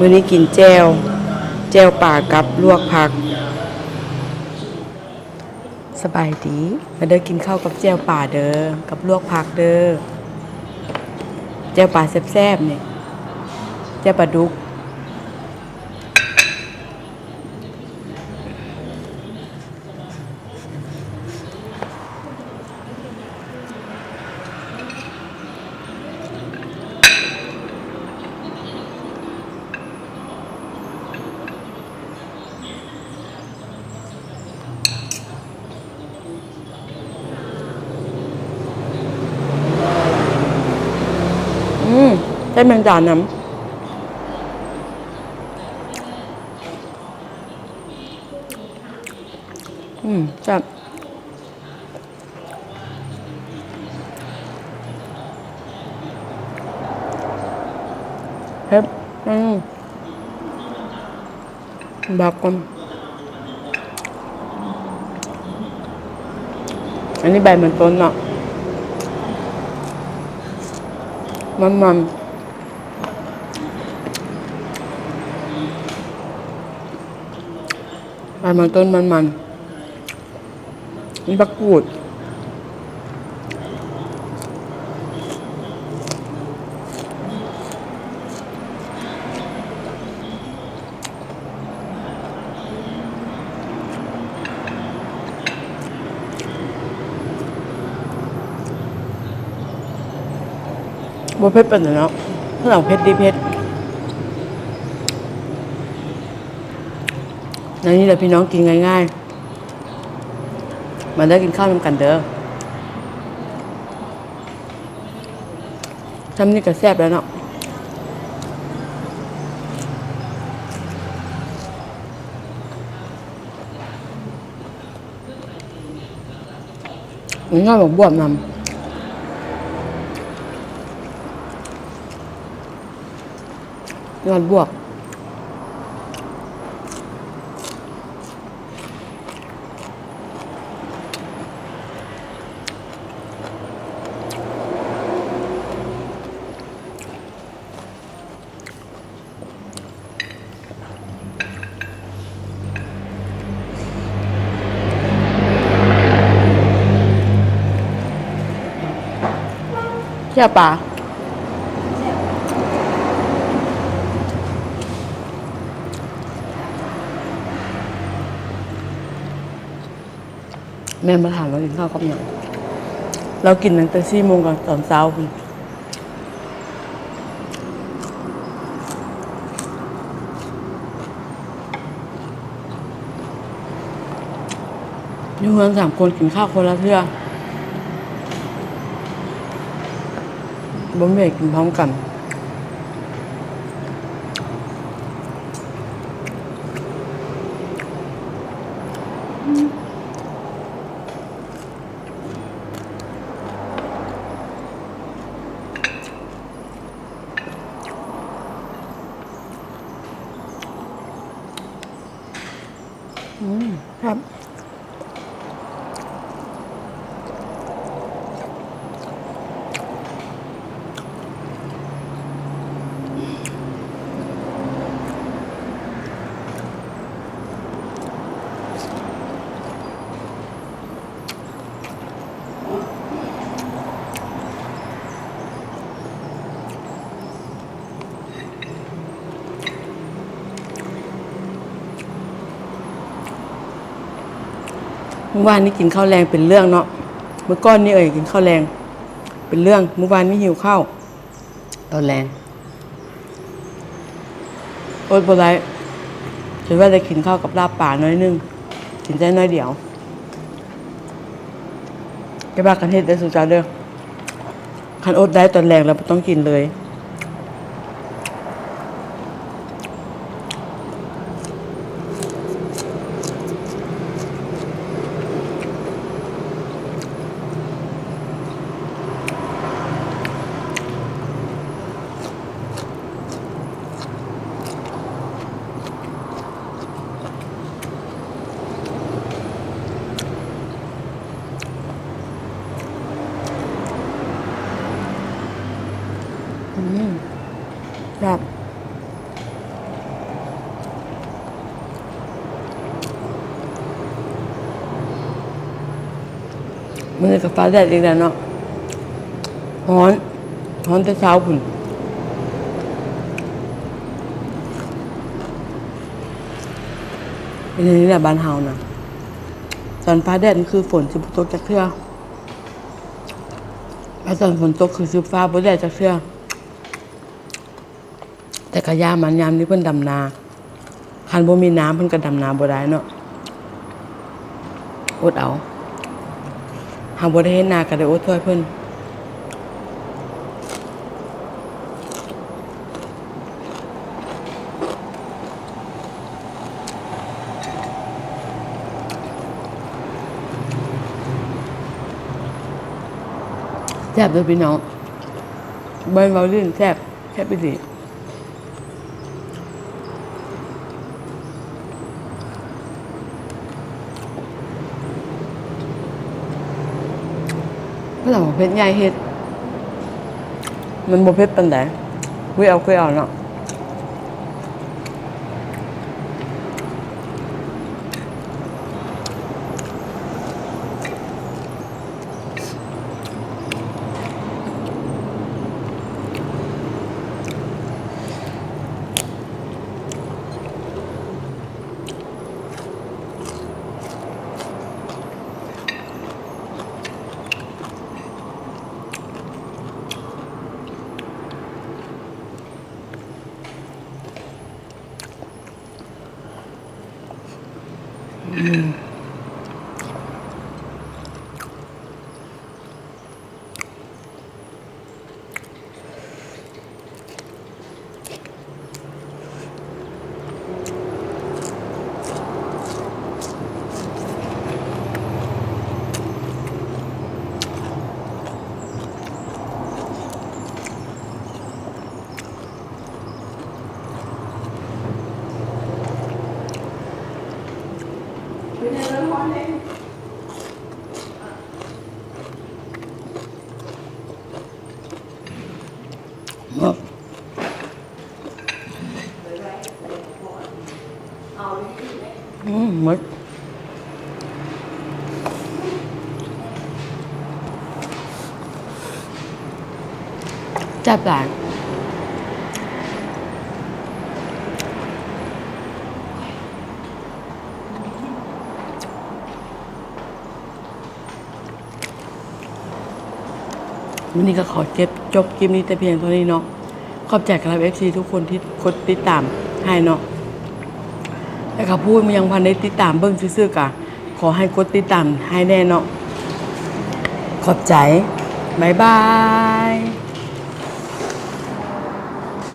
มื้อนี้กินแจ่วป่ากับลวกผักสบายดีมาเด้อกินข้าวกับแจ่วป่าเด้อกับลวกผักเด้อแจ่วป่าแซ่บๆนี่แจ่วปลาดุกใส่แมงดาน้ำแซ่บเฮ็ดบักก่อนอันนี้ใบมันต้นเนาะมันใบมันต้นมันนี่บักกูดบ่เผ็ดปานนั้นเนาะถ้าเอาเผ็ดดิเผ็ดแล้วนี่แหละพี่น้องกินง่ายๆมาได้กินข้าวนำกันเด้อทำนี่ก็แซ่บแล้วเนาะนี่ง่ายบอกบวบนำยอดบวกแช่ปลาแม่มาถามเรากินข้าวกับหยังเรากินตั้งแต่4 โมงกับตอนเช้าคุณอยู่เพื่อน3 คนกินข้าวคนละเทื่อบ่แม่นกินพร้อมกันครับเมื่อวานนี้กินข้าวแรงเป็นเรื่องเนาะเมื่อก่อนนี่กินข้าวแรงเป็นเรื่องเมื่อวานนี้หิวข้าวตอนแรงอดบ่ได้คิดว่าจะกินข้าวกับลาบป่าน้อยนึงกินได้น้อยเดียวแกบ้ากันเฮ็ดได้สุดจ้าเด้อคันอดได้ตอนแรงแล้วบ่ต้องกินเลย มื้อนี้ก็ฟ้าแดดอีกแล้วเนาะร้อนร้อนแต่เช้าพุ่นเป็นอย่างนี้แหละบ้านเฮานะตอนฟ้าแดดนี่คือฝนสิบ่ตกจักเทื่อแล้วตอนฝนตกคือสิฟ้าบ่แดดจักเทื่อแต่ก็ยามมันยามนี้เพิ่นดำนาคันบ่มีน้ำเพิ่นก็ดำนาบ่ได้เนาะอดเอาหากบ่ได้เฮ็ดนาก็ได้อดช่วยเพิ่นแซ่บเด้อพี่น้องเบิ่งเว้าลิ้นแซ่บแซ่บอีหลีเราเผ็ดใหญ่เฮ็ดมันบ่เผ็ดปานใดคุยเอาเนาะหมดจับหลานวันนี้ก็ขอจบคลิปนี้แต่เพียงเท่านี้เนาะขอบใจกับ FC ทุกคนที่กดติดตามให้เนาะแต่เขาพูดมันยังพันได้ติดตามเบิ้งซื่อๆกะขอให้กดติดตามให้แน่เนาะขอบใจบ๊ายบาย